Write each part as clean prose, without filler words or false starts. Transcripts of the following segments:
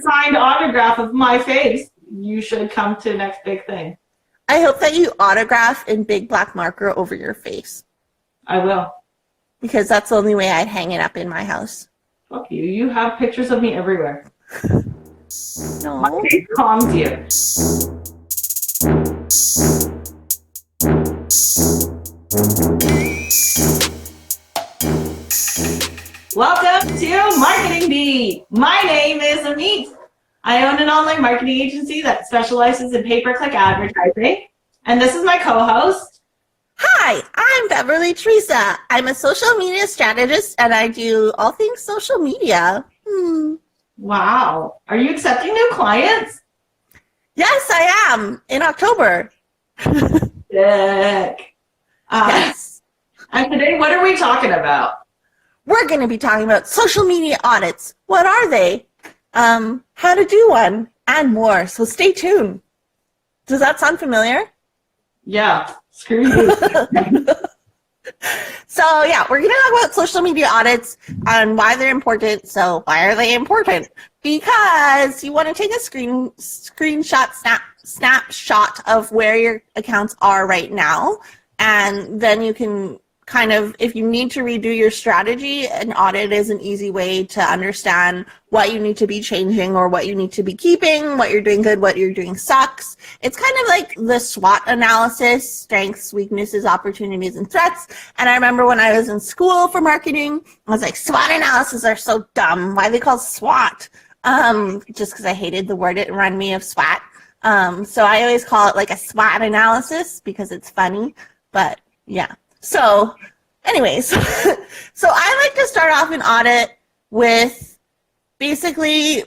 signed autograph of my face, you should come to next big thing. I hope that you autograph in big black marker over your face. I will. Because that's the only way I'd hang it up in my house. Fuck you. You have pictures of me everywhere. No. My face calms you. Welcome to Marketing Beet. My name is Ameet. I own an online marketing agency that specializes in pay-per-click advertising. And this is my co-host. Hi, I'm Beverley Theresa. I'm a social media strategist and I do all things social media. Wow. Are you accepting new clients? Yes, I am. In October. Sick. Yes. And today, what are we talking about? We're going to be talking about social media audits. What are they? How to do one, and more. So stay tuned. Does that sound familiar? Yeah. Screw you. So yeah, we're going to talk about social media audits and why they're important. So why are they important? Because you want to take a snapshot of where your accounts are right now, and then you can kind of, if you need to redo your strategy, an audit is an easy way to understand what you need to be changing or what you need to be keeping, what you're doing good, what you're doing sucks. It's kind of like the SWOT analysis, strengths, weaknesses, opportunities, and threats. And I remember when I was in school for marketing, I was like, SWOT analysis are so dumb. Why are they called SWOT? Just because I hated the word, it reminded me of SWAT. So I always call it like a SWOT analysis because it's funny, but yeah. So anyways, so I like to start off an audit with basically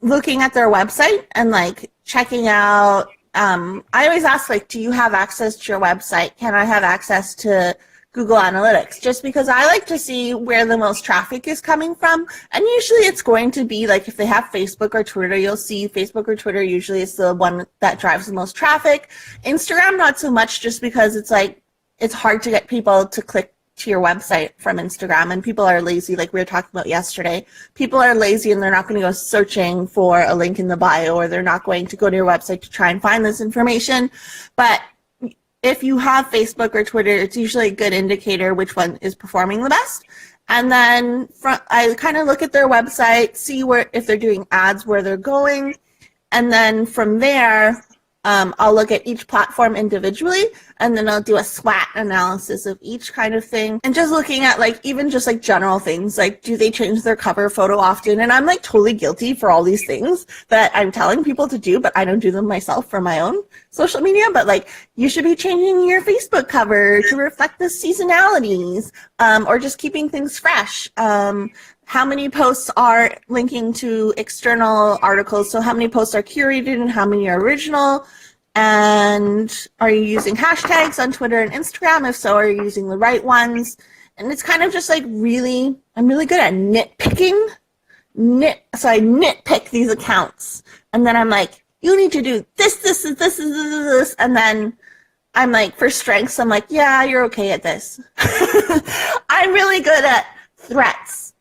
looking at their website and like checking out, I always ask like, do you have access to your website? Can I have access to Google Analytics? Just because I like to see where the most traffic is coming from. And usually it's going to be like if they have Facebook or Twitter, you'll see Facebook or Twitter usually is the one that drives the most traffic. Instagram, not so much, just because it's like, it's hard to get people to click to your website from Instagram, and people are lazy, like we were talking about yesterday. People are lazy and they're not going to go searching for a link in the bio, or they're not going to go to your website to try and find this information. But if you have Facebook or Twitter, it's usually a good indicator which one is performing the best. And then I kind of look at their website, see where, if they're doing ads, where they're going. And then from there, I'll look at each platform individually, and then I'll do a SWOT analysis of each kind of thing. And just looking at like, even just like general things, like do they change their cover photo often? And I'm like totally guilty for all these things that I'm telling people to do, but I don't do them myself for my own social media. But like, you should be changing your Facebook cover to reflect the seasonalities, or just keeping things fresh. How many posts are linking to external articles? So how many posts are curated and how many are original? And are you using hashtags on Twitter and Instagram? If so, are you using the right ones? And it's kind of just like I'm really good at nitpicking. So I nitpick these accounts. And then I'm like, you need to do this. And then I'm like, for strengths, I'm like, yeah, you're okay at this. I'm really good at threats.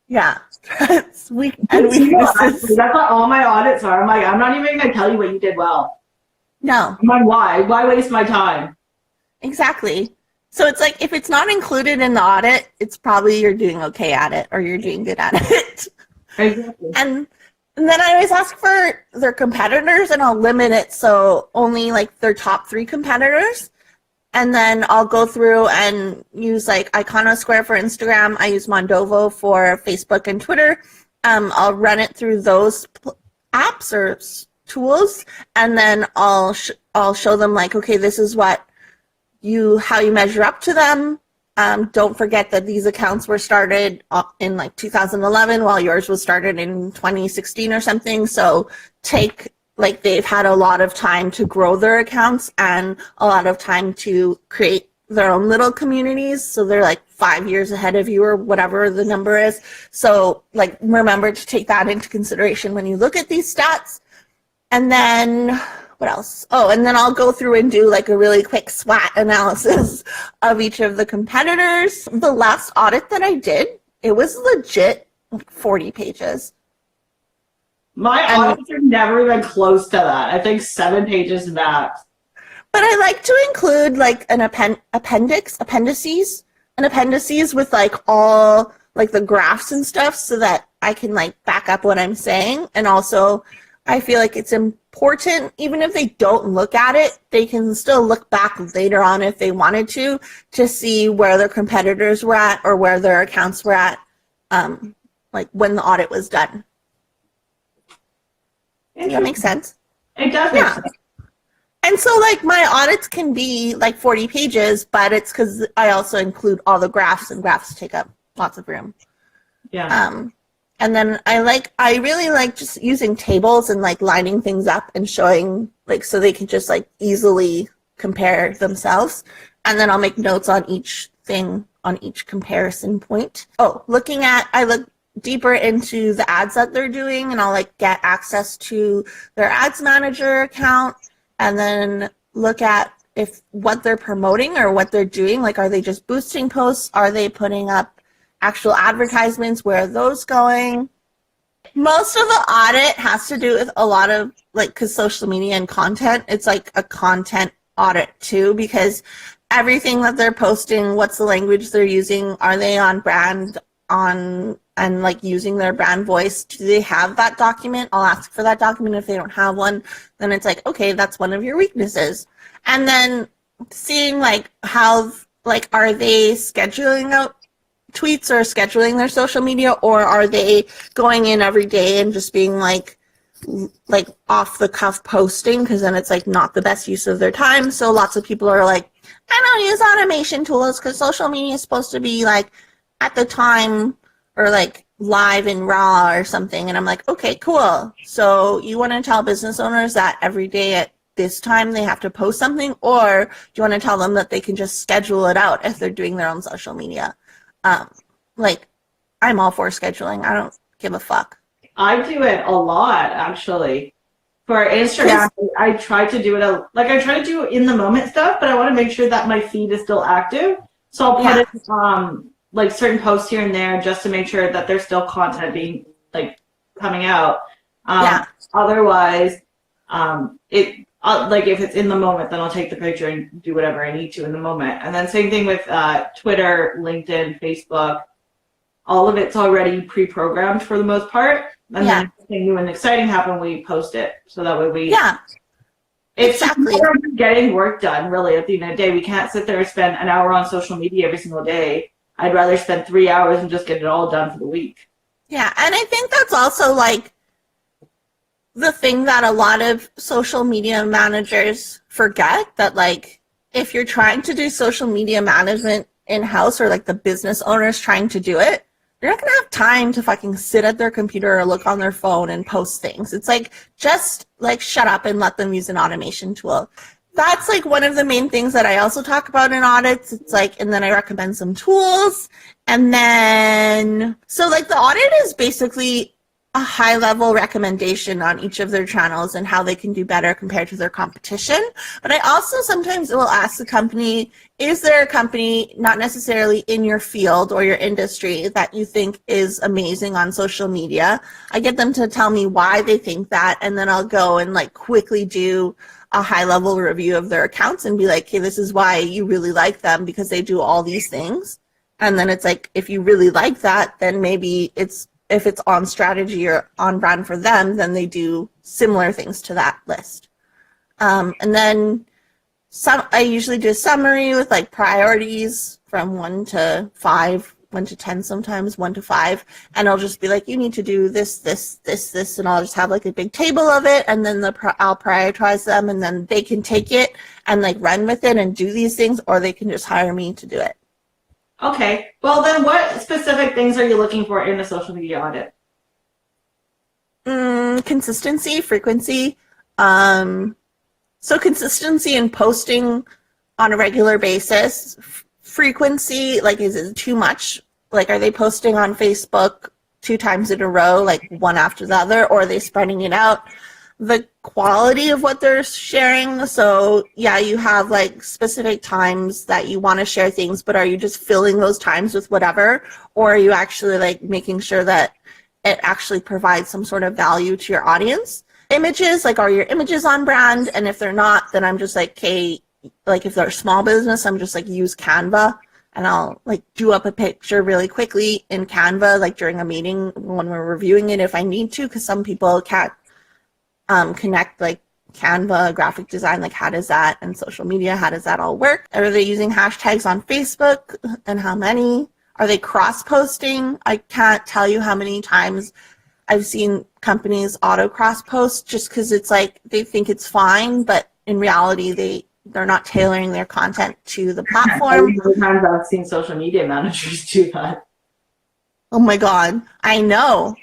Yeah, that's weaknesses. That's what all my audits are. I'm like, I'm not even going to tell you what you did well. No. I'm like, why? Why waste my time? Exactly. So it's like, if it's not included in the audit, it's probably you're doing okay at it, or you're doing good at it. Exactly. And then I always ask for their competitors, and I'll limit it so only like their top 3 competitors. And then I'll go through and use like Iconosquare for Instagram. I use Mondovo for Facebook and Twitter. I'll run it through those apps or tools, and then I'll show them like, okay, this is how you measure up to them. Don't forget that these accounts were started in like 2011, while yours was started in 2016 or something. So like they've had a lot of time to grow their accounts and a lot of time to create their own little communities. So they're like 5 years ahead of you, or whatever the number is. So like, remember to take that into consideration when you look at these stats. And then what else? Oh, and then I'll go through and do like a really quick SWOT analysis of each of the competitors. The last audit that I did, it was legit like 40 pages. My audits are never even close to that. I think 7 pages max. But I like to include like an appendices with like all like the graphs and stuff so that I can like back up what I'm saying. And also I feel like it's important, even if they don't look at it, they can still look back later on if they wanted to see where their competitors were at or where their accounts were at, like when the audit was done. Does that make sense? It does make sense. And so like my audits can be like 40 pages, but it's because I also include all the graphs, and graphs take up lots of room. Yeah. And then I really like just using tables and like lining things up and showing like so they can just like easily compare themselves. And then I'll make notes on each thing on each comparison point. Oh, I look deeper into the ads that they're doing, and I'll like get access to their ads manager account and then look at if what they're promoting or what they're doing. Like, are they just boosting posts? Are they putting up actual advertisements? Where are those going? Most of the audit has to do with a lot of like, because social media and content, it's like a content audit too, because everything that they're posting, what's the language they're using, are they on brand and like using their brand voice? Do they have that document? I'll ask for that document. If they don't have one, then it's like, okay, that's one of your weaknesses. And then seeing like how, like, are they scheduling out tweets or scheduling their social media, or are they going in every day and just being like off the cuff posting? Because then it's like not the best use of their time. So lots of people are like, I don't use automation tools because social media is supposed to be like at the time or like live and raw or something. And I'm like, okay, cool. So you want to tell business owners that every day at this time they have to post something, or do you want to tell them that they can just schedule it out if they're doing their own social media? Like, I'm all for scheduling. I don't give a fuck. I do it a lot, actually. For Instagram, I try to do it, I try to do in the moment stuff, but I want to make sure that my feed is still active. So I'll put it, like certain posts here and there just to make sure that there's still content being like coming out. Otherwise, like if it's in the moment, then I'll take the picture and do whatever I need to in the moment. And then same thing with Twitter, LinkedIn, Facebook. All of it's already pre-programmed for the most part. And then if something new and exciting happens, we post it. So that way it's exactly getting work done, really, at the end of the day. We can't sit there and spend an hour on social media every single day. I'd rather spend 3 hours and just get it all done for the week. Yeah, and I think that's also like the thing that a lot of social media managers forget, that like if you're trying to do social media management in-house, or like the business owners trying to do it, they're not going to have time to fucking sit at their computer or look on their phone and post things. It's like, just like shut up and let them use an automation tool. That's like one of the main things that I also talk about in audits. It's like, and then I recommend some tools. And then, so like the audit is basically a high-level recommendation on each of their channels and how they can do better compared to their competition. But I also sometimes will ask the company, is there a company, not necessarily in your field or your industry, that you think is amazing on social media? I get them to tell me why they think that, and then I'll go and like quickly do a high-level review of their accounts and be like, hey, this is why you really like them, because they do all these things. And then it's like, if you really like that, then maybe if it's on strategy or on brand for them, then they do similar things to that list. And then I usually do a summary with like priorities from 1 to 5, 1 to 10 sometimes, 1 to 5. And I'll just be like, you need to do this, this, this, this, and I'll just have like a big table of it. And then I'll prioritize them, and then they can take it and like run with it and do these things, or they can just hire me to do it. Okay. Well, then what specific things are you looking for in a social media audit? Consistency, frequency. So consistency in posting on a regular basis. Frequency, like, is it too much? Like, are they posting on Facebook 2 times in a row, like one after the other, or are they spreading it out? The quality of what they're sharing. So yeah, you have like specific times that you want to share things, but are you just filling those times with whatever, or are you actually like making sure that it actually provides some sort of value to your audience. Images, like, are your images on brand? And if they're not, then I'm just like, okay, like if they're a small business, I'm just like, use Canva, and I'll like do up a picture really quickly in Canva, like during a meeting when we're reviewing it if I need to, because some people can't connect like Canva, graphic design, like how does that, and social media, how does that all work? Are they using hashtags on Facebook, and how many? Are they cross-posting? I can't tell you how many times I've seen companies auto cross-post just because it's like they think it's fine, but in reality they're not tailoring their content to the platform. Sometimes I've seen social media managers do that. Oh my God, I know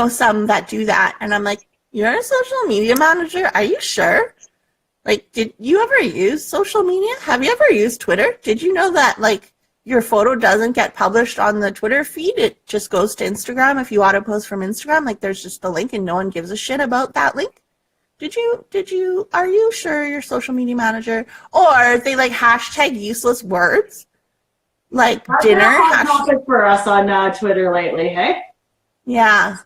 some that do that, and I'm like, you're a social media manager? Are you sure? Like, did you ever use social media? Have you ever used Twitter? Did you know that like your photo doesn't get published on the Twitter feed? It just goes to Instagram. If you auto post from Instagram, like there's just a link and no one gives a shit about that link. Are you sure you're a social media manager? Or they like hashtag useless words like That's dinner. Been a hot topic for us on Twitter lately, hey? Yeah.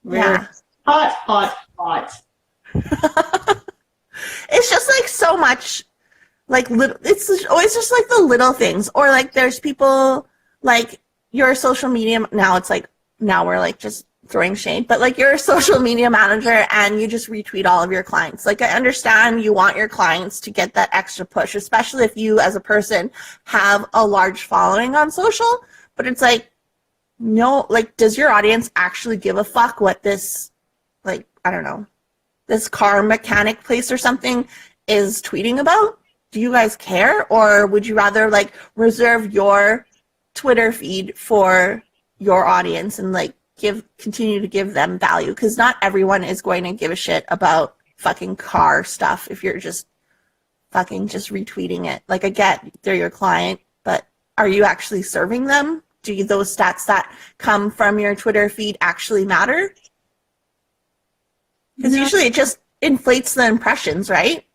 Really Yeah. Hot. It's just like so much. Like, it's always just like the little things. Or like there's people like your social media, now it's like, now we're like just throwing shade, but like you're a social media manager and you just retweet all of your clients. Like, I understand you want your clients to get that extra push, especially if you as a person have a large following on social, but it's like, no, like, does your audience actually give a fuck what this, like, I don't know, this car mechanic place or something is tweeting about? Do you guys care? Or would you rather like reserve your Twitter feed for your audience and like continue to give them value? Because not everyone is going to give a shit about fucking car stuff if you're just fucking just retweeting it. Like, I get they're your client, but are you actually serving them? Do those stats that come from your Twitter feed actually matter? Because usually it just inflates the impressions, right?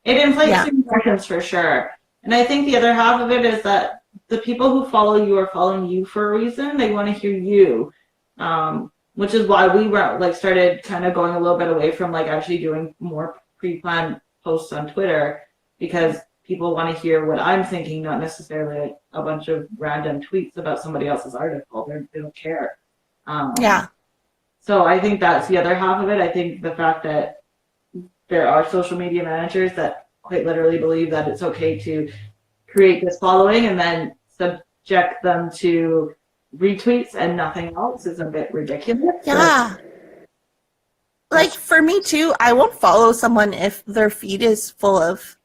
It inflates the impressions for sure. And I think the other half of it is that the people who follow you are following you for a reason. They want to hear you, which is why we were like started kind of going a little bit away from like actually doing more pre-planned posts on Twitter, because people want to hear what I'm thinking, not necessarily like a bunch of random tweets about somebody else's article. They don't care. So I think that's the other half of it. I think the fact that there are social media managers that quite literally believe that it's okay to create this following and then subject them to retweets and nothing else is a bit ridiculous. Yeah. Like, for me too, I won't follow someone if their feed is full of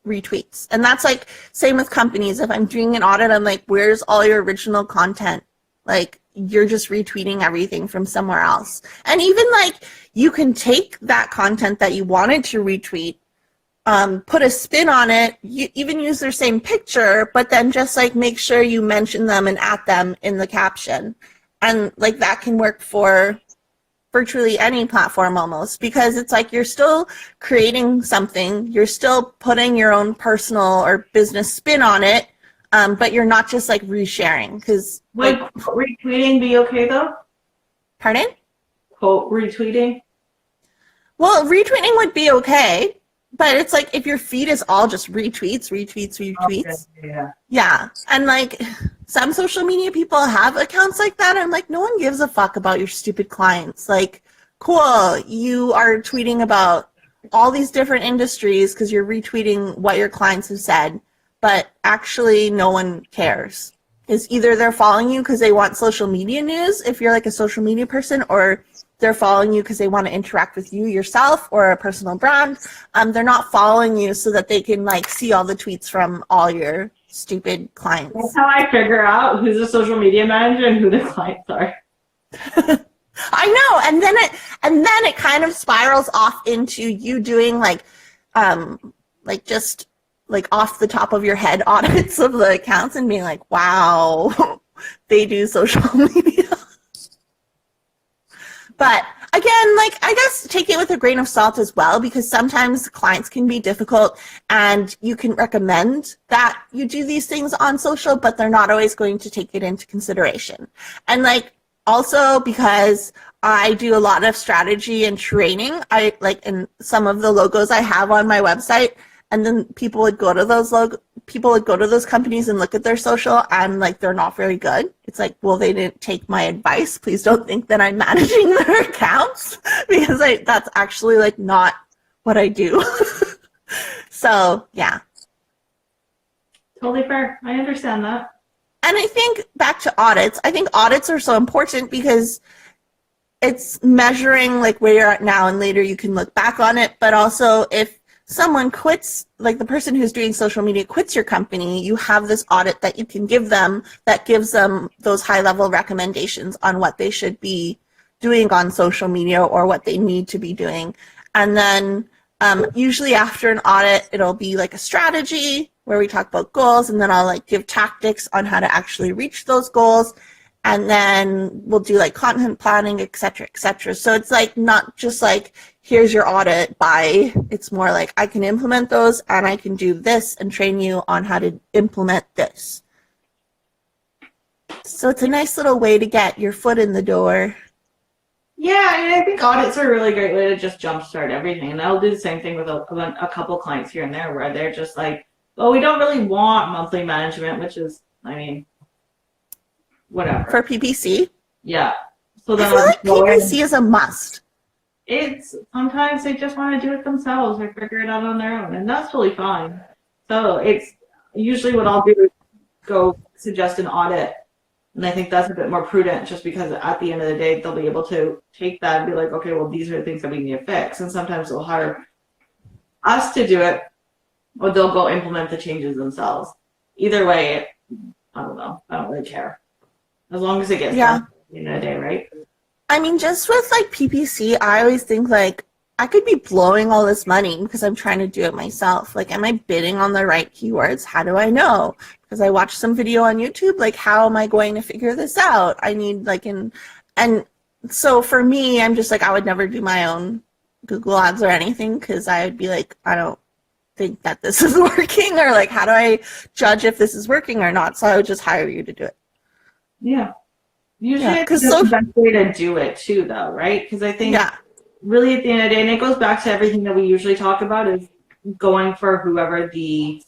retweets. And that's like, same with companies. If I'm doing an audit, I'm like, where's all your original content? Like, you're just retweeting everything from somewhere else. And even like, you can take that content that you wanted to retweet, put a spin on it, you even use their same picture, but then just like make sure you mention them and at them in the caption. And like that can work for virtually any platform almost, because it's like you're still creating something, you're still putting your own personal or business spin on it, but you're not just like resharing. Because would retweeting be okay though? Pardon? Quote retweeting? Well, retweeting would be okay, but it's like if your feed is all just retweets. Okay, Yeah. And like some social media people have accounts like that. And I'm like, no one gives a fuck about your stupid clients. Like, cool, you are tweeting about all these different industries because you're retweeting what your clients have said, but actually no one cares. Is either they're following you because they want social media news, if you're like a social media person, or they're following you because they want to interact with you yourself or a personal brand. They're not following you so that they can like see all the tweets from all your stupid clients. That's how I figure out who's a social media manager and who the clients are. I know, and then it kind of spirals off into you doing like just like off the top of your head audits of the accounts and being like, wow, they do social media. But again, like, I guess take it with a grain of salt as well, because sometimes clients can be difficult and you can recommend that you do these things on social, but they're not always going to take it into consideration. And like, also because I do a lot of strategy and training. I like in some of the logos I have on my website, and then people would go to those companies and look at their social, and like they're not very good. It's like, well, they didn't take my advice. Please don't think that I'm managing their accounts, because that's actually like not what I do. So yeah. Totally fair. I understand that. And I think back to audits, I think audits are so important because it's measuring like where you're at now, and later you can look back on it. But also if someone quits, like the person who's doing social media quits your company, you have this audit that you can give them that gives them those high level recommendations on what they should be doing on social media or what they need to be doing. And then usually after an audit, it'll be like a strategy where we talk about goals, and then I'll like give tactics on how to actually reach those goals. And then we'll do like content planning, et cetera, et cetera. So it's like not just like, here's your audit by, it's more like I can implement those and I can do this and train you on how to implement this. So it's a nice little way to get your foot in the door. Yeah, I mean, I think audits are a really great way to just jumpstart everything. And I'll do the same thing with a couple clients here and there where they're just like, well, we don't really want monthly management, which is, I mean, whatever. For PPC? Yeah. So then I feel like PPC is a must. It's sometimes they just want to do it themselves or figure it out on their own, and that's totally fine. So it's usually what I'll do is go suggest an audit, and I think that's a bit more prudent just because at the end of the day they'll be able to take that and be like, okay, well, these are the things that we need to fix. And sometimes they'll hire us to do it, or they'll go implement the changes themselves. Either way, I don't know. I don't really care. As long as it gets done at the end of the day, right? I mean, just with like PPC, I always think like I could be blowing all this money because I'm trying to do it myself. Like, am I bidding on the right keywords? How do I know? Because I watched some video on YouTube. Like, how am I going to figure this out? I need like and so for me, I'm just like, I would never do my own Google ads or anything because I would be like, I don't think that this is working, or like, how do I judge if this is working or not? So I would just hire you to do it. Yeah. Usually it's the best way to do it too, though, right? Because I think really at the end of the day, and it goes back to everything that we usually talk about, is going for whoever the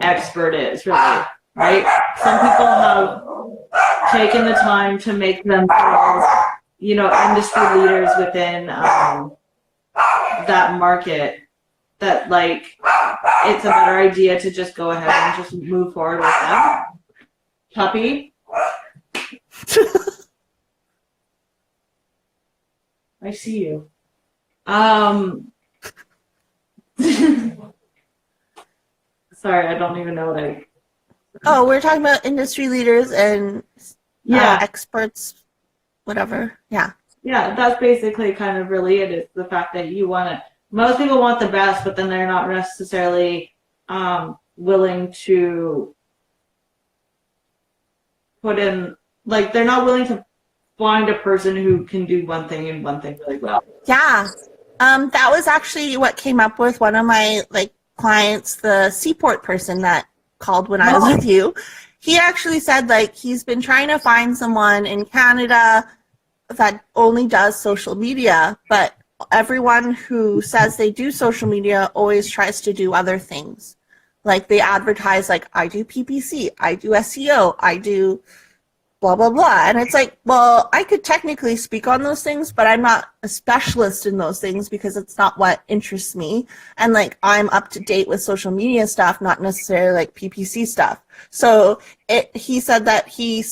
expert is, really, right? Some people have taken the time to make themselves, industry leaders within that market, that like it's a better idea to just go ahead and just move forward with them. Puppy. I see you. Sorry, I don't even know what Oh, we're talking about industry leaders and experts, whatever. Yeah. Yeah, that's basically kind of really it, is the fact that you want to, most people want the best, but then they're not necessarily willing to put in, like, they're not willing to find a person who can do one thing and one thing really well. Yeah. That was actually what came up with one of my like clients, the Seaport person that called when I was with you. He actually said like he's been trying to find someone in Canada that only does social media, but everyone who says they do social media always tries to do other things. Like they advertise like, I do PPC, I do SEO, I do blah, blah, blah. And it's like, well, I could technically speak on those things, but I'm not a specialist in those things because it's not what interests me. And like, I'm up to date with social media stuff, not necessarily like PPC stuff. So he said that he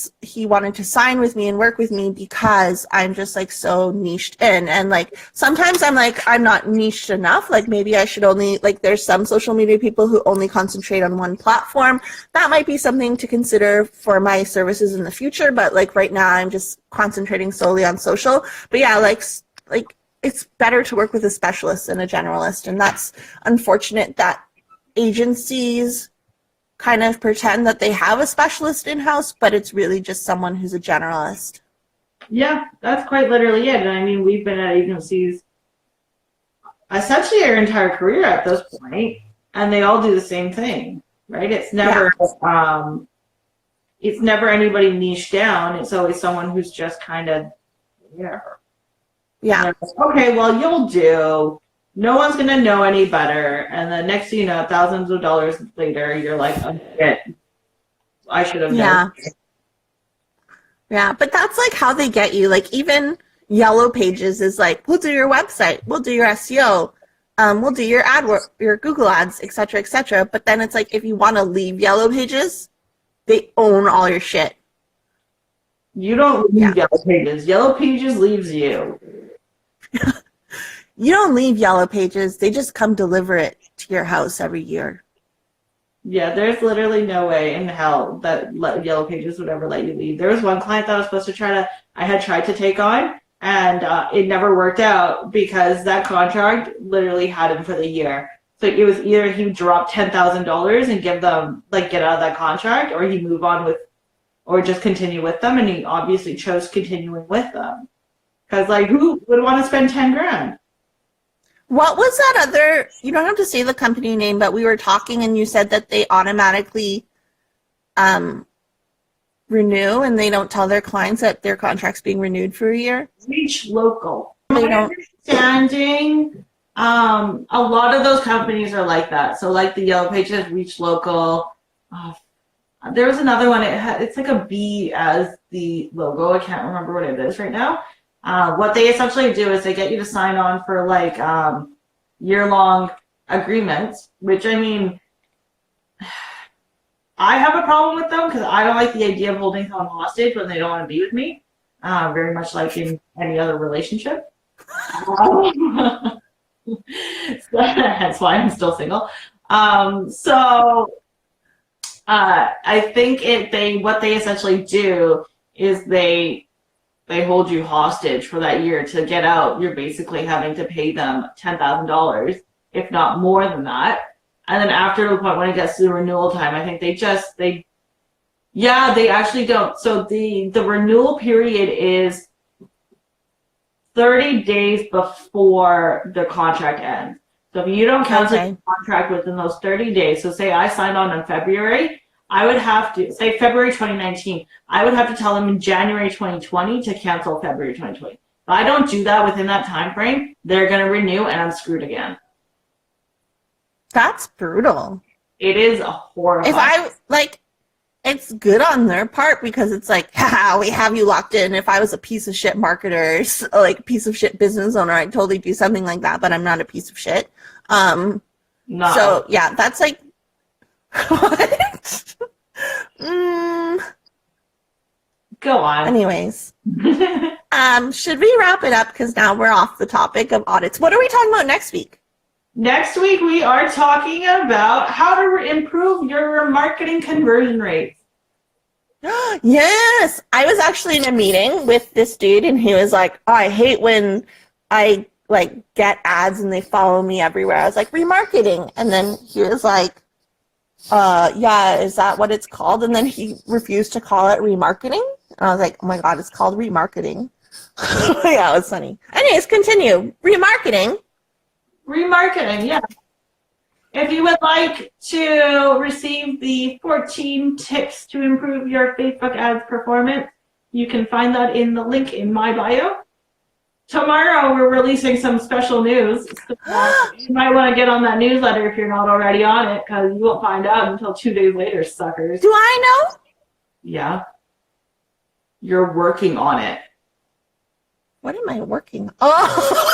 wanted to sign with me and work with me because I'm just like so niched in. And like, sometimes I'm like, I'm not niched enough. Like maybe I should only, like there's some social media people who only concentrate on one platform. That might be something to consider for my services in the future. But like right now I'm just concentrating solely on social. But yeah, like it's better to work with a specialist than a generalist. And that's unfortunate that agencies kind of pretend that they have a specialist in-house, but it's really just someone who's a generalist. Yeah, that's quite literally it. And I mean, we've been at agencies essentially our entire career at this point, and they all do the same thing, right? It's never, it's never anybody niche down. It's always someone who's just kind of there. Yeah. Okay, well, you'll do. No one's going to know any better. And then next thing you know, thousands of dollars later, you're like, oh, shit. I should have known. Yeah, but that's like how they get you. Like even Yellow Pages is like, we'll do your website, we'll do your SEO, we'll do your your Google ads, etc., etc. But then it's like if you want to leave Yellow Pages, they own all your shit. You don't leave Yellow Pages. Yellow Pages leaves you. You don't leave Yellow Pages. They just come deliver it to your house every year. Yeah, there's literally no way in hell that Yellow Pages would ever let you leave. There was one client that I was supposed to I had tried to take on, and it never worked out because that contract literally had him for the year. So it was either he drop $10,000 and give them, like, get out of that contract, or he move on with, or just continue with them, and he obviously chose continuing with them. Because, like, who would want to spend 10 grand? What was that other, you don't have to say the company name, but we were talking and you said that they automatically renew and they don't tell their clients that their contract's being renewed for a year? Reach local. They don't. Understanding, a lot of those companies are like that. So like the Yellow Pages, Reach Local. There was another one. It's like a B as the logo. I can't remember what it is right now. What they essentially do is they get you to sign on for like year-long agreements, which, I mean, I have a problem with them because I don't like the idea of holding someone hostage when they don't want to be with me, very much like in any other relationship. So, that's why I'm still single. I think what they essentially do is they hold you hostage for that year. To get out, you're basically having to pay them $10,000, if not more than that. And then after the point when it gets to the renewal time, I think they actually don't. So the renewal period is 30 days before the contract ends. So if you don't cancel the contract within those 30 days, so say I signed on in February, I would have to, say February 2019, I would have to tell them in January 2020 to cancel February 2020. If I don't do that within that time frame, they're going to renew and I'm screwed again. That's brutal. It is a horrible. It's good on their part because it's like, haha, we have you locked in. If I was a piece of shit marketer, like piece of shit business owner, I'd totally do something like that, but I'm not a piece of shit. No. So yeah, that's like, what? Go on. Anyways, should we wrap it up? Because now we're off the topic of audits. What are we talking about next week? Next week, we are talking about how to improve your marketing conversion rates. Yes. I was actually in a meeting with this dude and he was like, oh, I hate when I like get ads and they follow me everywhere. I was like, remarketing. And then he was like, yeah, is that what it's called? And then he refused to call it remarketing. And I was like, oh my God, it's called remarketing. Yeah, it was funny. Anyways, continue. Remarketing. Remarketing, yeah. If you would like to receive the 14 tips to improve your Facebook ads performance, you can find that in the link in my bio. Tomorrow, we're releasing some special news. So, you might want to get on that newsletter if you're not already on it, because you won't find out until 2 days later, suckers. Do I know? Yeah. You're working on it. What am I working on? Oh!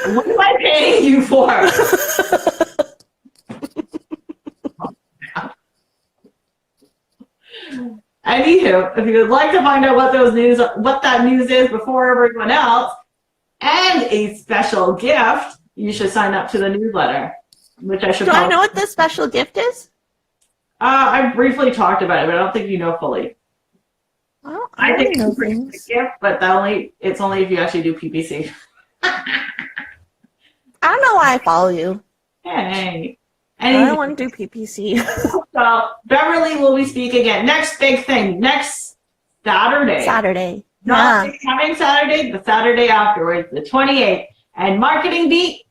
What am I paying you for? Anywho, if you would like to find out what that news is before everyone else, and a special gift, you should sign up to the newsletter. Which I should. Do I know what the special gift is? I briefly talked about it, but I don't think you know fully. Well, I think it's a pretty big gift, but it's only if you actually do PPC. I don't know why I follow you. Hey. I don't want to do PPC. So, Beverly will we speak again. Next big thing, next Saturday. Saturday. Not this coming Saturday, the Saturday afterwards, the 28th. And Marketing Beet,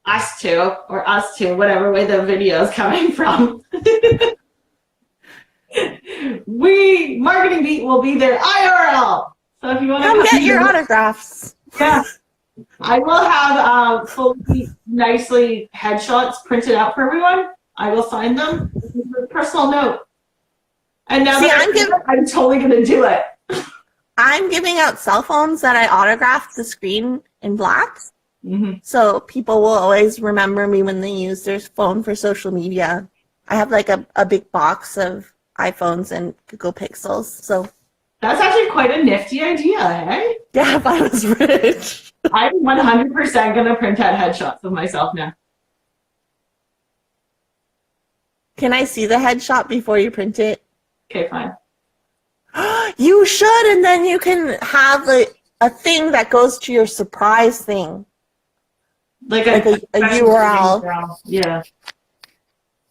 us two, or us two, whatever way the video is coming from. Marketing Beet will be their IRL. So if you want to come get your autographs. Yeah. I will have fully nicely headshots printed out for everyone. I will sign them with a personal note. And now I'm totally going to do it. I'm giving out cell phones that I autographed the screen in black. Mm-hmm. So people will always remember me when they use their phone for social media. I have like a big box of iPhones and Google Pixels. So that's actually quite a nifty idea, eh? Yeah, if I was rich. I'm 100% going to print out headshots of myself now. Can I see the headshot before you print it? Okay, fine. You should, and then you can have a thing that goes to your surprise thing. Like a URL. Yeah.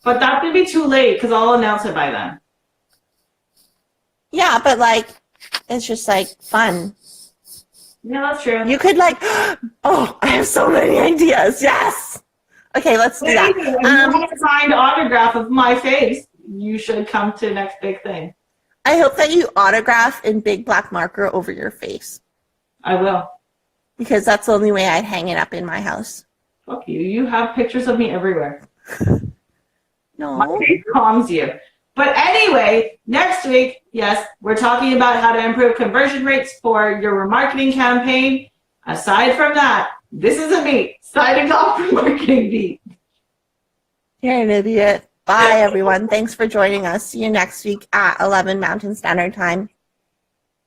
But that could be too late because I'll announce it by then. Yeah, but like, it's just like fun. Yeah, that's true. You could like, oh, I have so many ideas. Yes. Okay, let's do that. If you want a signed autograph of my face, you should come to the next big thing. I hope that you autograph in big black marker over your face. I will. Because that's the only way I'd hang it up in my house. Fuck you. You have pictures of me everywhere. No. My face calms you. But anyway, next week, yes, we're talking about how to improve conversion rates for your remarketing campaign. Aside from that, this is Ameet signing off for Marketing Beet. You're an idiot. Bye, everyone. Thanks for joining us. See you next week at 11 Mountain Standard Time.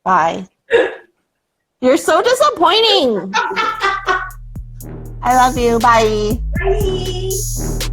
Bye. You're so disappointing. I love you. Bye. Bye.